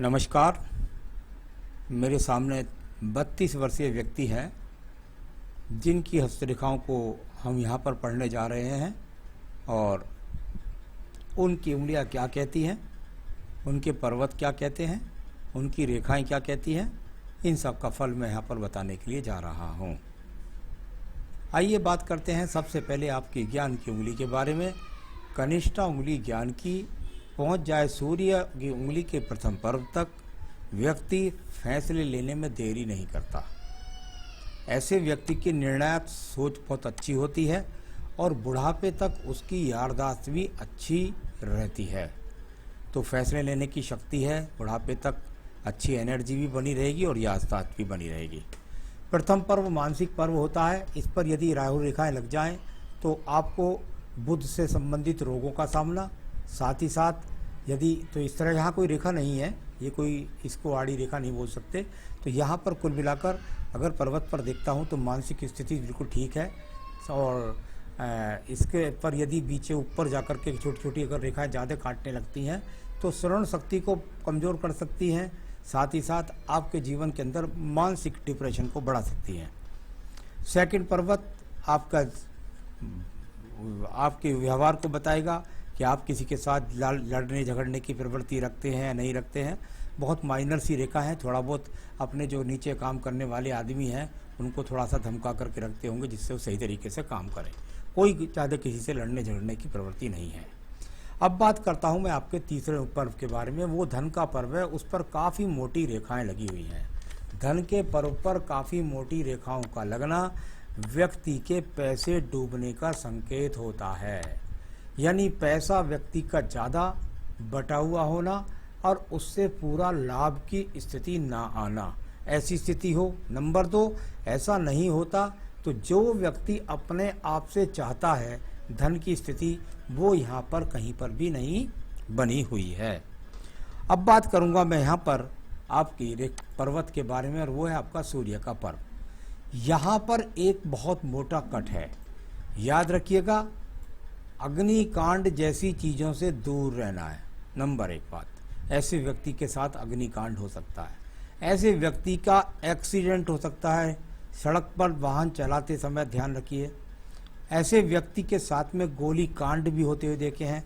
नमस्कार। मेरे सामने 32 वर्षीय व्यक्ति हैं जिनकी हस्तरेखाओं को हम यहाँ पर पढ़ने जा रहे हैं और उनकी उंगलियाँ क्या कहती हैं, उनके पर्वत क्या कहते हैं, उनकी रेखाएं क्या कहती हैं, इन सब का फल मैं यहाँ पर बताने के लिए जा रहा हूँ। आइए बात करते हैं सबसे पहले आपकी ज्ञान की उंगली के बारे में। कनिष्ठा उंगली ज्ञान की पहुँच जाए सूर्य की उंगली के प्रथम पर्व तक, व्यक्ति फैसले लेने में देरी नहीं करता। ऐसे व्यक्ति की निर्णायक सोच बहुत अच्छी होती है और बुढ़ापे तक उसकी याददाश्त भी अच्छी रहती है। तो फैसले लेने की शक्ति है, बुढ़ापे तक अच्छी एनर्जी भी बनी रहेगी और याददाश्त भी बनी रहेगी। प्रथम पर्व मानसिक पर्व होता है। इस पर यदि राहु रेखाएं लग जाएं तो आपको बुध से संबंधित रोगों का सामना, साथ ही साथ यदि तो इस तरह यहाँ कोई रेखा नहीं है, ये कोई इसको आड़ी रेखा नहीं बोल सकते। तो यहाँ पर कुल मिलाकर अगर पर्वत पर देखता हूँ तो मानसिक स्थिति बिल्कुल ठीक है। और इसके पर यदि बीचे ऊपर जाकर के छोटी छोटी अगर रेखाएं ज़्यादा काटने लगती हैं तो श्रवण शक्ति को कमज़ोर कर सकती हैं, साथ ही साथ आपके जीवन के अंदर मानसिक डिप्रेशन को बढ़ा सकती हैं। सेकंड पर्वत आपके व्यवहार को बताएगा कि आप किसी के साथ लड़ने झगड़ने की प्रवृत्ति रखते हैं या नहीं रखते हैं। बहुत माइनर सी रेखा है, थोड़ा बहुत अपने जो नीचे काम करने वाले आदमी हैं उनको थोड़ा सा धमका करके रखते होंगे जिससे वो सही तरीके से काम करें। कोई ज़्यादा किसी से लड़ने झगड़ने की प्रवृत्ति नहीं है। अब बात करता हूँ मैं आपके तीसरे पर्व के बारे में। वो धन का पर्व है, उस पर काफ़ी मोटी रेखाएं लगी हुई हैं। धन के पर्व पर काफ़ी मोटी रेखाओं का लगना व्यक्ति के पैसे डूबने का संकेत होता है, यानी पैसा व्यक्ति का ज़्यादा बटा हुआ होना और उससे पूरा लाभ की स्थिति ना आना, ऐसी स्थिति हो। नंबर 2, ऐसा नहीं होता तो जो व्यक्ति अपने आप से चाहता है धन की स्थिति, वो यहाँ पर कहीं पर भी नहीं बनी हुई है। अब बात करूँगा मैं यहाँ पर आपकी पर्वत के बारे में और वो है आपका सूर्य का पर्व। यहाँ पर एक बहुत मोटा कट है, याद रखिएगा। अग्निकांड जैसी चीज़ों से दूर रहना है। नंबर 1 बात, ऐसे व्यक्ति के साथ अग्निकांड हो सकता है, ऐसे व्यक्ति का एक्सीडेंट हो सकता है। सड़क पर वाहन चलाते समय ध्यान रखिए। ऐसे व्यक्ति के साथ में गोली कांड भी होते हुए देखे हैं।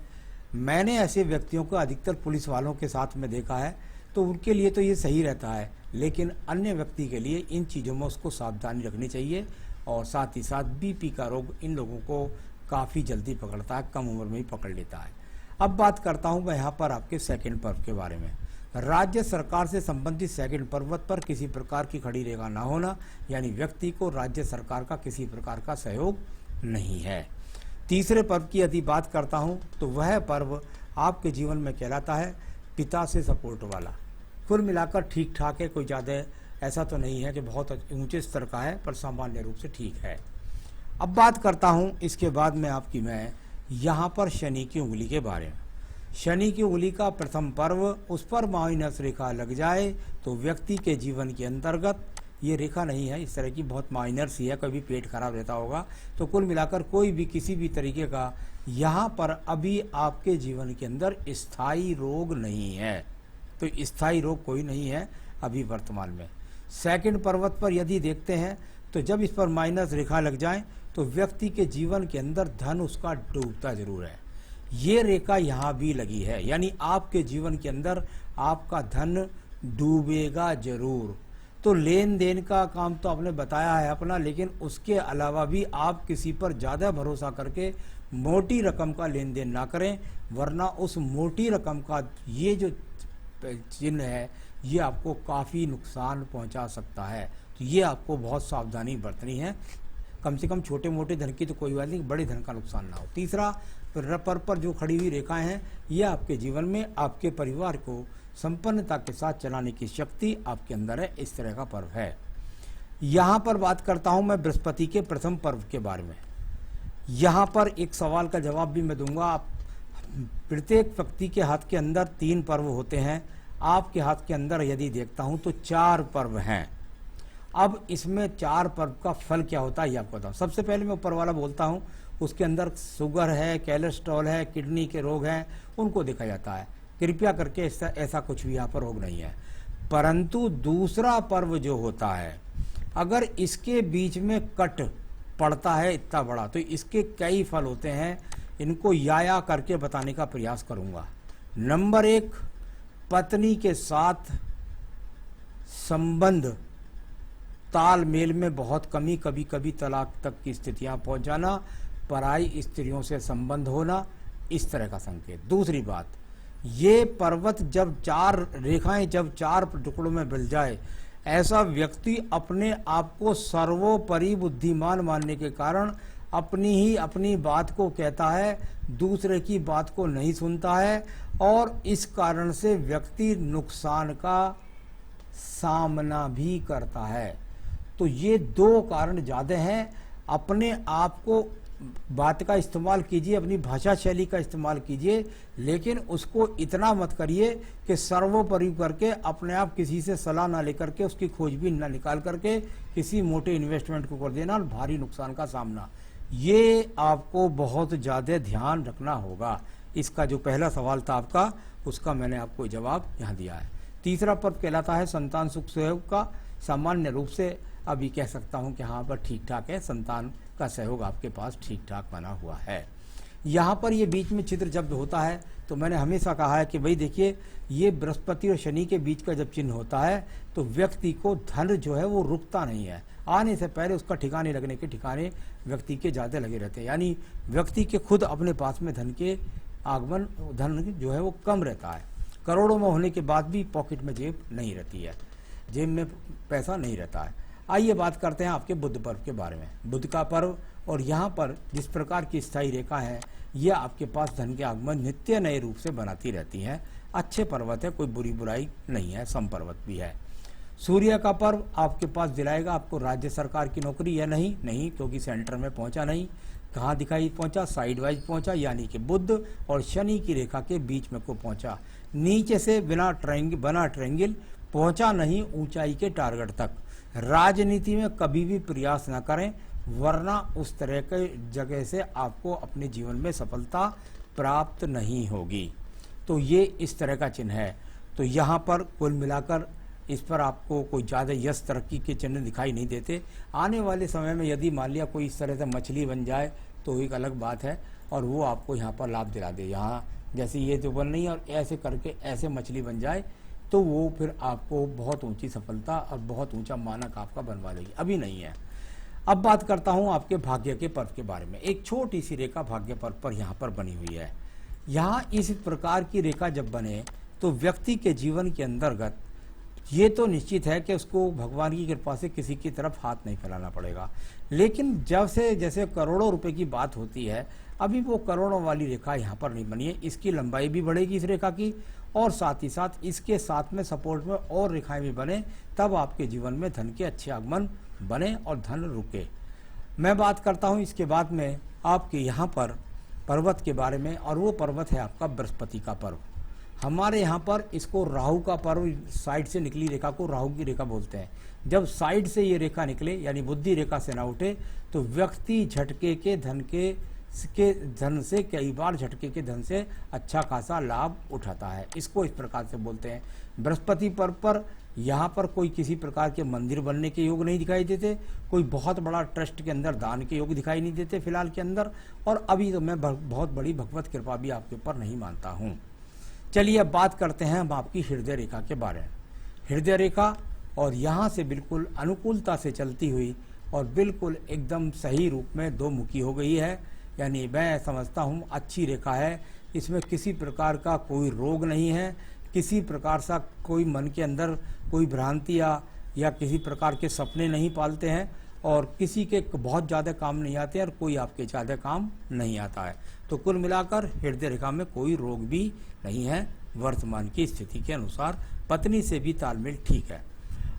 मैंने ऐसे व्यक्तियों को अधिकतर पुलिस वालों के साथ में देखा है, तो उनके लिए तो ये सही रहता है, लेकिन अन्य व्यक्ति के लिए इन चीज़ों में उसको सावधानी रखनी चाहिए। और साथ ही साथ बीपी का रोग इन लोगों को काफ़ी जल्दी पकड़ता है, कम उम्र में ही पकड़ लेता है। अब बात करता हूँ मैं यहाँ पर आपके सेकंड पर्व के बारे में। राज्य सरकार से संबंधित सेकंड पर्वत पर किसी प्रकार की खड़ी रेखा ना होना, यानी व्यक्ति को राज्य सरकार का किसी प्रकार का सहयोग नहीं है। तीसरे पर्व की यदि बात करता हूँ तो वह पर्व आपके जीवन में कहलाता है पिता से सपोर्ट वाला। कुल मिलाकर ठीक ठाक है, कोई ज़्यादा ऐसा तो नहीं है कि बहुत ऊंचे स्तर का है, पर सामान्य रूप से ठीक है। अब बात करता हूँ इसके बाद में मैं यहाँ पर शनि की उंगली के बारे में। शनि की उंगली का प्रथम पर्व, उस पर माइनस रेखा लग जाए तो व्यक्ति के जीवन के अंतर्गत, ये रेखा नहीं है इस तरह की, बहुत माइनर सी है, कभी पेट खराब रहता होगा। तो कुल मिलाकर कोई भी किसी भी तरीके का यहाँ पर अभी आपके जीवन के अंदर स्थायी रोग नहीं है, तो स्थायी रोग कोई नहीं है अभी वर्तमान में। सेकंड पर्वत पर यदि देखते हैं तो जब इस पर माइनस रेखा लग जाए तो व्यक्ति के जीवन के अंदर धन उसका डूबता जरूर है। ये रेखा यहाँ भी लगी है, यानी आपके जीवन के अंदर आपका धन डूबेगा जरूर। तो लेन देन का काम तो आपने बताया है अपना, लेकिन उसके अलावा भी आप किसी पर ज़्यादा भरोसा करके मोटी रकम का लेन देन ना करें, वरना उस मोटी रकम का ये जो चिन्ह है ये आपको काफ़ी नुकसान पहुंचा सकता है। तो ये आपको बहुत सावधानी बरतनी है। कम से कम छोटे मोटे धन की तो कोई बात नहीं, बड़े धन का नुकसान ना हो। तीसरा पर जो खड़ी हुई रेखाएं हैं ये आपके जीवन में आपके परिवार को संपन्नता के साथ चलाने की शक्ति आपके अंदर है, इस तरह का पर्व है। यहाँ पर बात करता हूँ मैं बृहस्पति के प्रथम पर्व के बारे में। यहाँ पर एक सवाल का जवाब भी मैं दूंगा। प्रत्येक व्यक्ति के हाथ के अंदर 3 पर्व होते हैं, आपके हाथ के अंदर यदि देखता हूँ तो 4 पर्व हैं। अब इसमें 4 पर्व का फल क्या होता है ये आपको बताऊँ। सबसे पहले मैं ऊपर वाला बोलता हूँ, उसके अंदर शुगर है, कोलेस्ट्रॉल है, किडनी के रोग हैं, उनको देखा जाता है। कृपया करके ऐसा कुछ भी यहाँ पर योग नहीं है। परंतु दूसरा पर्व जो होता है, अगर इसके बीच में कट पड़ता है इतना बड़ा, तो इसके कई फल होते हैं। इनको या करके बताने का प्रयास करूंगा। नंबर 1, पत्नी के साथ संबंध तालमेल में बहुत कमी, कभी कभी तलाक तक की स्थितियां पहुंच जाना, पराई स्त्रियों से संबंध होना, इस तरह का संकेत। दूसरी बात, ये पर्वत जब 4 रेखाएं जब 4 टुकड़ों में मिल जाए, ऐसा व्यक्ति अपने आप को सर्वोपरि बुद्धिमान मानने के कारण अपनी बात को कहता है, दूसरे की बात को नहीं सुनता है, और इस कारण से व्यक्ति नुकसान का सामना भी करता है। तो ये 2 कारण ज़्यादा हैं। अपने आप को बात का इस्तेमाल कीजिए, अपनी भाषा शैली का इस्तेमाल कीजिए, लेकिन उसको इतना मत करिए कि सर्वोपरि करके अपने आप किसी से सलाह ना लेकर के, उसकी खोजबीन ना निकाल करके किसी मोटे इन्वेस्टमेंट को कर देना और भारी नुकसान का सामना। ये आपको बहुत ज़्यादा ध्यान रखना होगा। इसका जो पहला सवाल था आपका, उसका मैंने आपको जवाब यहाँ दिया है। तीसरा पर्व कहलाता है संतान सुख सहयोग का। सामान्य रूप से अभी कह सकता हूँ कि हाँ पर ठीक ठाक है, संतान का सहयोग आपके पास ठीक ठाक बना हुआ है। यहाँ पर ये बीच में चित्र जब होता है, तो मैंने हमेशा कहा है कि भाई देखिए, ये बृहस्पति और शनि के बीच का जब चिन्ह होता है, तो व्यक्ति को धन जो है वो रुकता नहीं है। आने से पहले उसका ठिकाने लगने के ठिकाने व्यक्ति के ज़्यादा लगे रहते हैं। यानी व्यक्ति के खुद अपने पास में धन के आगमन, धन जो है वो कम रहता है। करोड़ों में होने के बाद भी पॉकेट में जेब नहीं रहती है, जेब में पैसा नहीं रहता है। आइए बात करते हैं आपके बुध पर्व के बारे में। बुध का पर्व, और यहाँ पर जिस प्रकार की स्थायी रेखा है, यह आपके पास धन के आगमन नित्य नए रूप से बनाती रहती है। अच्छे पर्वत है, कोई बुरी बुराई नहीं है, सम पर्वत भी है। सूर्य का पर्व आपके पास दिलाएगा आपको राज्य सरकार की नौकरी, या नहीं, क्योंकि सेंटर में पहुंचा नहीं। कहाँ दिखाई पहुंचा? साइड वाइज पहुंचा, यानी कि बुध और शनि की रेखा के बीच में को पहुंचा। नीचे से बना ट्रायंगल पहुंचा नहीं ऊंचाई के टारगेट तक। राजनीति में कभी भी प्रयास न करें, वरना उस तरह के जगह से आपको अपने जीवन में सफलता प्राप्त नहीं होगी। तो ये इस तरह का चिन्ह है। तो यहाँ पर कुल मिलाकर इस पर आपको कोई ज़्यादा यश तरक्की के चिन्ह दिखाई नहीं देते। आने वाले समय में यदि मान लिया कोई इस तरह से मछली बन जाए तो एक अलग बात है, और वो आपको यहाँ पर लाभ दिला दे। यहाँ जैसे ये जो बन रही है और ऐसे करके ऐसे मछली बन जाए, तो वो फिर आपको बहुत ऊंची सफलता और बहुत ऊंचा मानक आपका बनवा लेगी। अभी नहीं है। अब बात करता हूँ आपके भाग्य के पर्व के बारे में। एक छोटी सी रेखा भाग्य पर्व पर यहाँ पर बनी हुई है। यहाँ इस प्रकार की रेखा जब बने, तो व्यक्ति के जीवन के अंतर्गत ये तो निश्चित है कि उसको भगवान की कृपा से किसी की तरफ हाथ नहीं फैलाना पड़ेगा। लेकिन जब से जैसे करोड़ों रुपए की बात होती है, अभी वो करोड़ों वाली रेखा यहाँ पर नहीं बनी है। इसकी लंबाई भी बढ़ेगी इस रेखा की, और साथ ही साथ इसके साथ में सपोर्ट में और रेखाएं भी बने, तब आपके जीवन में धन के अच्छे आगमन बने और धन रुके। मैं बात करता हूँ इसके बाद में आपके यहाँ पर पर्वत के बारे में, और वो पर्वत है आपका बृहस्पति का पर्व। हमारे यहाँ पर इसको राहु का पर्व, साइड से निकली रेखा को राहु की रेखा बोलते हैं। जब साइड से ये रेखा निकले, यानी बुद्धि रेखा से ना उठे, तो व्यक्ति झटके के धन से कई बार झटके के धन से अच्छा खासा लाभ उठाता है। इसको इस प्रकार से बोलते हैं। बृहस्पति पर्व पर यहाँ पर कोई किसी प्रकार के मंदिर बनने के योग नहीं दिखाई देते, कोई बहुत बड़ा ट्रस्ट के अंदर दान के योग दिखाई नहीं देते फिलहाल के अंदर, और अभी तो मैं बहुत बड़ी भगवत कृपा भी आपके ऊपर नहीं मानता हूँ। चलिए अब बात करते हैं हम आपकी हृदय रेखा के बारे में। हृदय रेखा, और यहाँ से बिल्कुल अनुकूलता से चलती हुई और बिल्कुल एकदम सही रूप में 2 मुखी हो गई है। यानी मैं समझता हूँ अच्छी रेखा है। इसमें किसी प्रकार का कोई रोग नहीं है, किसी प्रकार सा कोई मन के अंदर कोई भ्रांति या किसी प्रकार के सपने नहीं पालते हैं, और किसी के बहुत ज़्यादा काम नहीं आते हैं और कोई आपके ज़्यादा काम नहीं आता है। तो कुल मिलाकर हृदय रेखा में कोई रोग भी नहीं है। वर्तमान की स्थिति के अनुसार पत्नी से भी तालमेल ठीक है।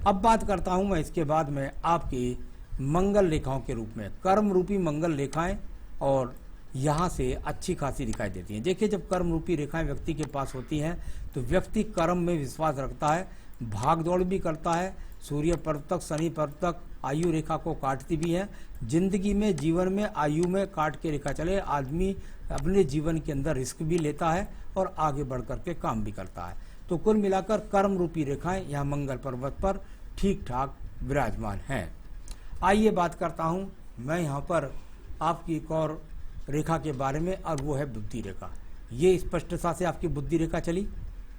अब बात करता हूं मैं इसके बाद में आपकी मंगल रेखाओं के रूप में। कर्म रूपी मंगल रेखाएं और यहाँ से अच्छी खासी दिखाई देती हैं। देखिए, जब कर्म रूपी रेखाएं व्यक्ति के पास होती हैं तो व्यक्ति कर्म में विश्वास रखता है, भाग दौड़ भी करता है। सूर्य पर्व तक, शनि पर्व तक आयु रेखा को काटती भी है। जिंदगी में, जीवन में आयु में काट के रेखा चले, आदमी अपने जीवन के अंदर रिस्क भी लेता है और आगे बढ़ करके काम भी करता है। तो कुल मिलाकर कर्म रूपी रेखाएं यहाँ मंगल पर्वत पर ठीक ठाक विराजमान हैं। आइए बात करता हूँ मैं यहाँ पर आपकी एक और रेखा के बारे में, और वो है बुद्धि रेखा। ये स्पष्टता से आपकी बुद्धि रेखा चली।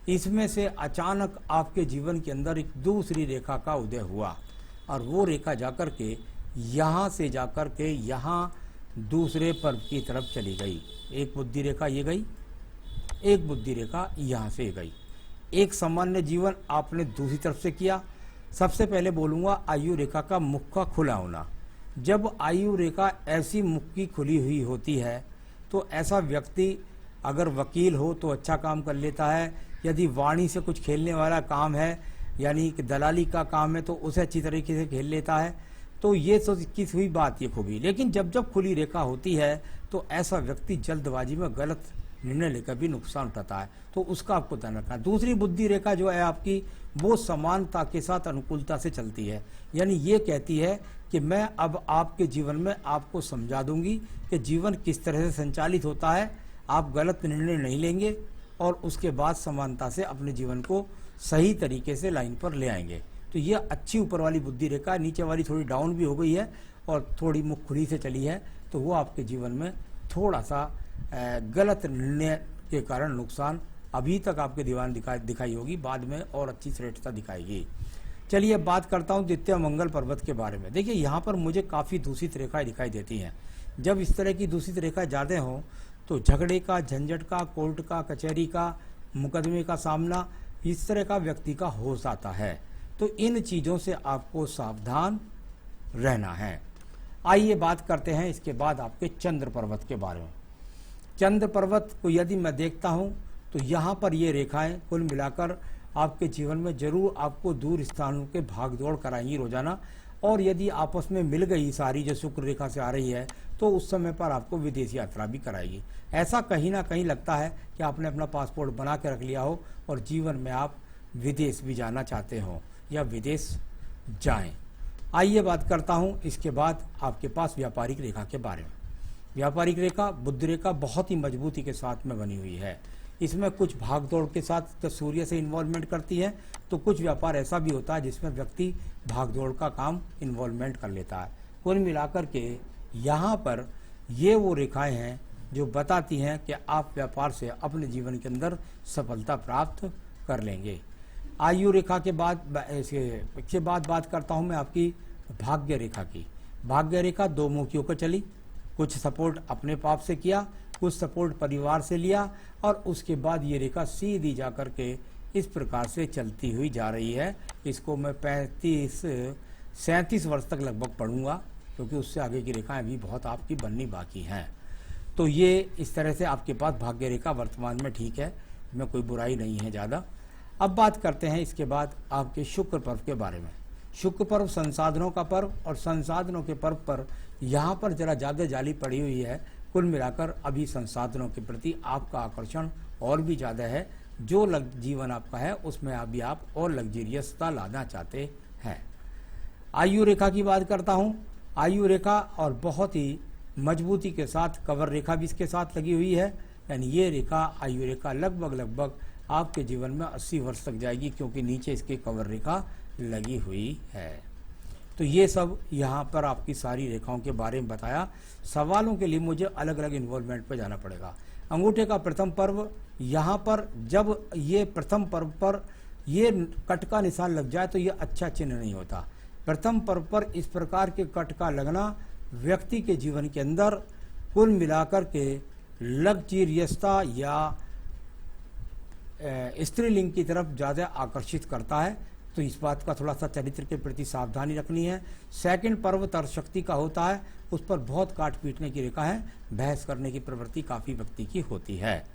इसमें से अचानक आपके जीवन के अंदर एक दूसरी रेखा का उदय हुआ, और वो रेखा जाकर के यहाँ से जाकर के यहाँ दूसरे पर्व की तरफ चली गई। एक बुद्धि रेखा ये गई, एक बुद्धि रेखा यहाँ से गई। एक सामान्य जीवन आपने दूसरी तरफ से किया। सबसे पहले बोलूँगा आयु रेखा का मुख का खुला होना। जब आयु रेखा ऐसी मुख की खुली हुई होती है तो ऐसा व्यक्ति अगर वकील हो तो अच्छा काम कर लेता है, यदि वाणी से कुछ खेलने वाला काम है यानी कि दलाली का काम है तो उसे अच्छी तरीके से खेल लेता है। तो ये तो किस हुई बात ये खूबी। लेकिन जब जब खुली रेखा होती है तो ऐसा व्यक्ति जल्दबाजी में गलत निर्णय लेकर भी नुकसान उठाता है, तो उसका आपको ध्यान रखना है। दूसरी बुद्धि रेखा जो है आपकी, वो समानता के साथ अनुकूलता से चलती है, यानी ये कहती है कि मैं अब आपके जीवन में आपको समझा दूंगी कि जीवन किस तरह से संचालित होता है। आप गलत निर्णय नहीं लेंगे और उसके बाद समानता से अपने जीवन को सही तरीके से लाइन पर ले आएंगे। तो ये अच्छी ऊपर वाली बुद्धि रेखा, नीचे वाली थोड़ी डाउन भी हो गई है और थोड़ी मुख खुली से चली है, तो वो आपके जीवन में थोड़ा सा गलत निर्णय के कारण नुकसान अभी तक आपके दीवान दिखाई होगी, बाद में और अच्छी श्रेष्ठता दिखाएगी। चलिए अब बात करता हूँ द्वितीय मंगल पर्वत के बारे में। देखिए यहाँ पर मुझे काफ़ी दूषित रेखाएं दिखाई देती हैं। जब इस तरह की दूषित रेखाएं ज़्यादा हों तो झगड़े का, झंझट का, कोर्ट का, कचहरी का, मुकदमे का सामना इस तरह का व्यक्ति का हो जाता है। तो इन चीज़ों से आपको सावधान रहना है। आइए बात करते हैं इसके बाद आपके चंद्र पर्वत के बारे में। चंद्र पर्वत को यदि मैं देखता हूँ तो यहाँ पर ये रेखाएं कुल मिलाकर आपके जीवन में जरूर आपको दूर स्थानों के भाग दौड़ कराएंगी रोजाना, और यदि आपस में मिल गई सारी जो शुक्र रेखा से आ रही है तो उस समय पर आपको विदेश यात्रा भी कराएगी। ऐसा कहीं ना कहीं लगता है कि आपने अपना पासपोर्ट बना के रख लिया हो और जीवन में आप विदेश भी जाना चाहते हो या विदेश जाएं। आइए बात करता हूँ इसके बाद आपके पास व्यापारिक रेखा के बारे में। व्यापारिक रेखा बुध रेखा बहुत ही मजबूती के साथ में बनी हुई है। इसमें कुछ भागदौड़ के साथ तो सूर्य से इन्वॉल्वमेंट करती है, तो कुछ व्यापार ऐसा भी होता है जिसमें व्यक्ति भागदौड़ का काम इन्वॉल्वमेंट कर लेता है। कुल मिलाकर के यहाँ पर ये वो रेखाएं हैं जो बताती हैं कि आप व्यापार से अपने जीवन के अंदर सफलता प्राप्त कर लेंगे। आयु रेखा के बाद इसके बाद बात करता हूँ मैं आपकी भाग्य रेखा की। भाग्य रेखा दो मुखियों को चली, कुछ सपोर्ट अपने पाप से किया, कुछ सपोर्ट परिवार से लिया, और उसके बाद ये रेखा सीधी जा कर के इस प्रकार से चलती हुई जा रही है। इसको मैं 35-37 वर्ष तक लगभग पढ़ूंगा, क्योंकि उससे आगे की रेखाएं अभी बहुत आपकी बननी बाकी हैं। तो ये इस तरह से आपके पास भाग्य रेखा वर्तमान में ठीक है, इसमें कोई बुराई नहीं है ज़्यादा। अब बात करते हैं इसके बाद आपके शुक्र पर्व के बारे में। शुक्र पर्व संसाधनों का पर्व, और संसाधनों के पर्व पर यहाँ पर जरा ज़्यादा जाली पड़ी हुई है। कुल मिलाकर अभी संसाधनों के प्रति आपका आकर्षण और भी ज़्यादा है। जो जीवन आपका है उसमें अभी आप और लग्जरियसता लाना चाहते हैं। आयु रेखा की बात करता हूँ। आयु रेखा और बहुत ही मजबूती के साथ कवर रेखा भी इसके साथ लगी हुई है, यानी ये रेखा आयु रेखा लगभग आपके जीवन में 80 वर्ष तक जाएगी, क्योंकि नीचे इसके कवर रेखा लगी हुई है। तो ये सब यहाँ पर आपकी सारी रेखाओं के बारे में बताया। सवालों के लिए मुझे अलग अलग इन्वॉल्वमेंट पर जाना पड़ेगा। अंगूठे का प्रथम पर्व, यहाँ पर जब ये प्रथम पर्व पर ये कट का निशान लग जाए तो ये अच्छा चिन्ह नहीं होता। प्रथम पर्व पर इस प्रकार के कट का लगना व्यक्ति के जीवन के अंदर कुल मिलाकर के लग्जरियसता या स्त्रीलिंग की तरफ ज़्यादा आकर्षित करता है। तो इस बात का थोड़ा सा चरित्र के प्रति सावधानी रखनी है। सेकंड पर्व तर्क शक्ति का होता है, उस पर बहुत काट पीटने की रेखा है, बहस करने की प्रवृत्ति काफ़ी व्यक्ति की होती है।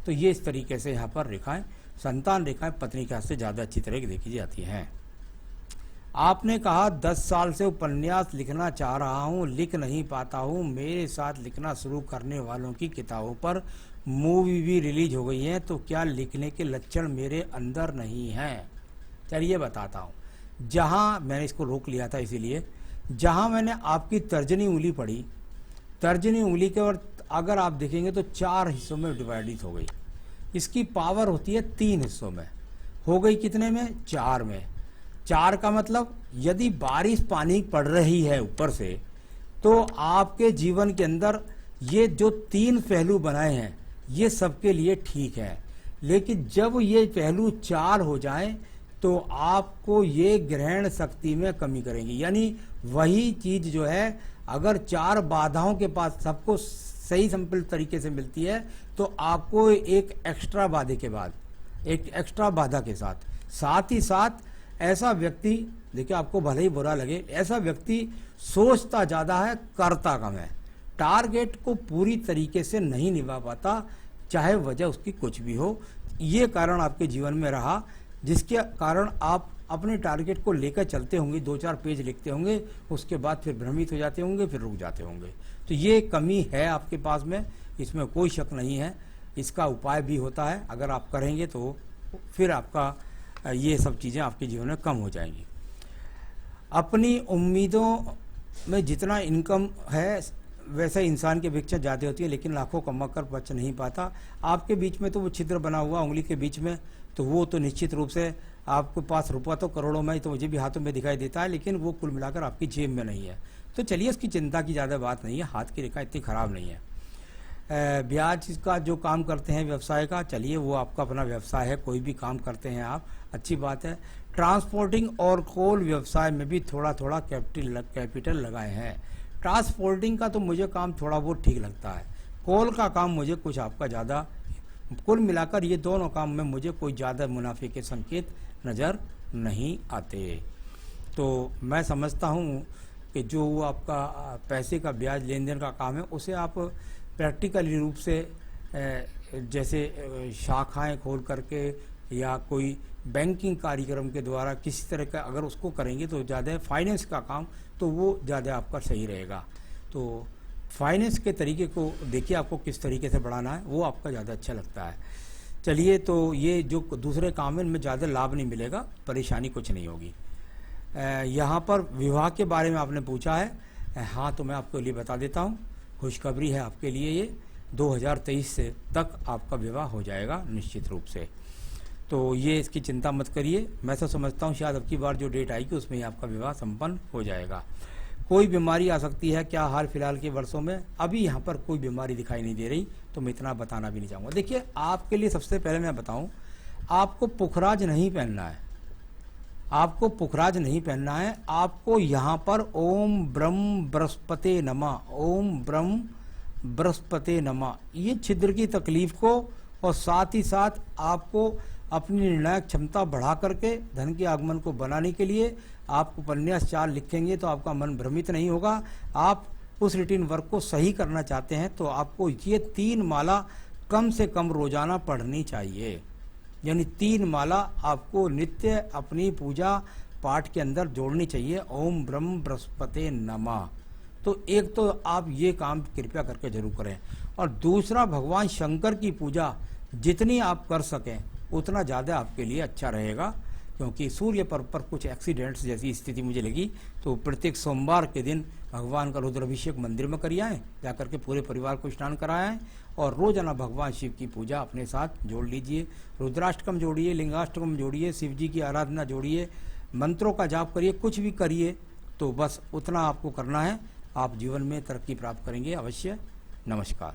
तो ये इस तरीके से यहाँ पर रेखाएं, संतान रेखाएं पत्नी के हाथ से ज़्यादा अच्छी तरह देखी जाती हैं। आपने कहा 10 साल से उपन्यास लिखना चाह रहा हूँ, लिख नहीं पाता हूँ। मेरे साथ लिखना शुरू करने वालों की किताबों पर मूवी भी रिलीज हो गई है, तो क्या लिखने के लक्षण मेरे अंदर नहीं हैं? चलिए बताता हूँ। जहाँ मैंने इसको रोक लिया था, इसीलिए जहाँ मैंने आपकी तर्जनी उंगली पढ़ी, तर्जनी उंगली के और अगर आप देखेंगे तो 4 हिस्सों में डिवाइडेड हो गई। इसकी पावर होती है 3 हिस्सों में। हो गई कितने में? 4 में। 4 का मतलब यदि बारिश पानी पड़ रही है ऊपर से, तो आपके जीवन के अंदर ये जो 3 पहलू बनाए हैं ये सबके लिए ठीक है। लेकिन जब ये पहलू 4 हो जाएं तो आपको ये ग्रहण शक्ति में कमी करेंगी। यानी वही चीज जो है अगर 4 बाधाओं के पास सबको सही संपन्न तरीके से मिलती है, तो आपको एक एक्स्ट्रा बाधे के बाद, एक एक्स्ट्रा बाधा के साथ ही साथ ऐसा व्यक्ति, देखिए आपको भले ही बुरा लगे, ऐसा व्यक्ति सोचता ज्यादा है, करता कम है, टारगेट को पूरी तरीके से नहीं निभा पाता, चाहे वजह उसकी कुछ भी हो। ये कारण आपके जीवन में रहा, जिसके कारण आप अपने टारगेट को लेकर चलते होंगे, 2-4 पेज लिखते होंगे, उसके बाद फिर भ्रमित हो जाते होंगे, फिर रुक जाते होंगे। तो ये कमी है आपके पास में, इसमें कोई शक नहीं है। इसका उपाय भी होता है, अगर आप करेंगे तो फिर आपका ये सब चीज़ें आपके जीवन में कम हो जाएंगी। अपनी उम्मीदों में जितना इनकम है वैसे इंसान की अपेक्षा ज़्यादा होती है, लेकिन लाखों कमा कर बच नहीं पाता। आपके बीच में तो वो छिद्र बना हुआ उंगली के बीच में, तो वो तो निश्चित रूप से आपके पास रुपया तो करोड़ों में, तो मुझे भी हाथों में दिखाई देता है, लेकिन वो कुल मिलाकर आपकी जेब में नहीं है। तो चलिए, इसकी चिंता की ज़्यादा बात नहीं है, हाथ की रेखा इतनी खराब नहीं है। ब्याज का जो काम करते हैं व्यवसाय का, चलिए वो आपका अपना व्यवसाय है, कोई भी काम करते हैं आप, अच्छी बात है। ट्रांसपोर्टिंग और कोल व्यवसाय में भी थोड़ा थोड़ा कैपिटल लगाए हैं। ट्रांसपोर्टिंग का तो मुझे काम थोड़ा बहुत ठीक लगता है, कोल का काम मुझे कुछ आपका ज़्यादा, कुल मिलाकर ये दोनों काम में मुझे कोई ज़्यादा मुनाफे के संकेत नज़र नहीं आते। तो मैं समझता हूँ कि जो आपका पैसे का ब्याज लेन देन का काम है, उसे आप प्रैक्टिकली रूप से जैसे शाखाएं खोल करके या कोई बैंकिंग कार्यक्रम के द्वारा किसी तरह का अगर उसको करेंगे तो ज़्यादा, फाइनेंस का काम तो वो ज़्यादा आपका सही रहेगा। तो फाइनेंस के तरीके को देखिए, आपको किस तरीके से बढ़ाना है, वो आपका ज़्यादा अच्छा लगता है। चलिए, तो ये जो दूसरे काम है इनमें ज़्यादा लाभ नहीं मिलेगा, परेशानी कुछ नहीं होगी। यहाँ पर विवाह के बारे में आपने पूछा है, हाँ तो मैं आपको लिए बता देता हूँ, खुशखबरी है आपके लिए। ये 2023 से तक आपका विवाह हो जाएगा निश्चित रूप से, तो ये इसकी चिंता मत करिए। मैं तो समझता हूँ शायद अब की बार जो डेट आएगी उसमें ही आपका विवाह संपन्न हो जाएगा। कोई बीमारी आ सकती है क्या हाल फिलहाल के वर्षों में? अभी यहाँ पर कोई बीमारी दिखाई नहीं दे रही, तो मैं इतना बताना भी नहीं चाहूँगा। देखिए, आपके लिए सबसे पहले मैं बताऊँ, आपको पुखराज नहीं पहनना है, आपको पुखराज नहीं पहनना है। आपको यहाँ पर ओम ब्रह्म बृहस्पते नमः, ओम ब्रह्म बृहस्पते नमः, ये छिद्र की तकलीफ को और साथ ही साथ आपको अपनी निर्णायक क्षमता बढ़ा करके धन के आगमन को बनाने के लिए आप उपन्यास 4 लिखेंगे तो आपका मन भ्रमित नहीं होगा। आप उस रूटीन वर्क को सही करना चाहते हैं तो आपको ये 3 माला कम से कम रोजाना पढ़नी चाहिए। यानी 3 माला आपको नित्य अपनी पूजा पाठ के अंदर जोड़नी चाहिए, ओम ब्रह्म बृहस्पते नमः। तो एक तो आप ये काम कृपया करके जरूर करें, और दूसरा भगवान शंकर की पूजा जितनी आप कर सकें उतना ज़्यादा आपके लिए अच्छा रहेगा, क्योंकि सूर्य पर्व पर कुछ एक्सीडेंट्स जैसी स्थिति मुझे लगी। तो प्रत्येक सोमवार के दिन भगवान का रुद्राभिषेक मंदिर में करिए आएँ, जाकर के पूरे परिवार को स्नान कराएं, और रोजाना भगवान शिव की पूजा अपने साथ जोड़ लीजिए। रुद्राष्टकम जोड़िए, लिंगाष्टकम जोड़िए, शिव जी की आराधना जोड़िए, मंत्रों का जाप करिए, कुछ भी करिए, तो बस उतना आपको करना है, आप जीवन में तरक्की प्राप्त करेंगे अवश्य। नमस्कार।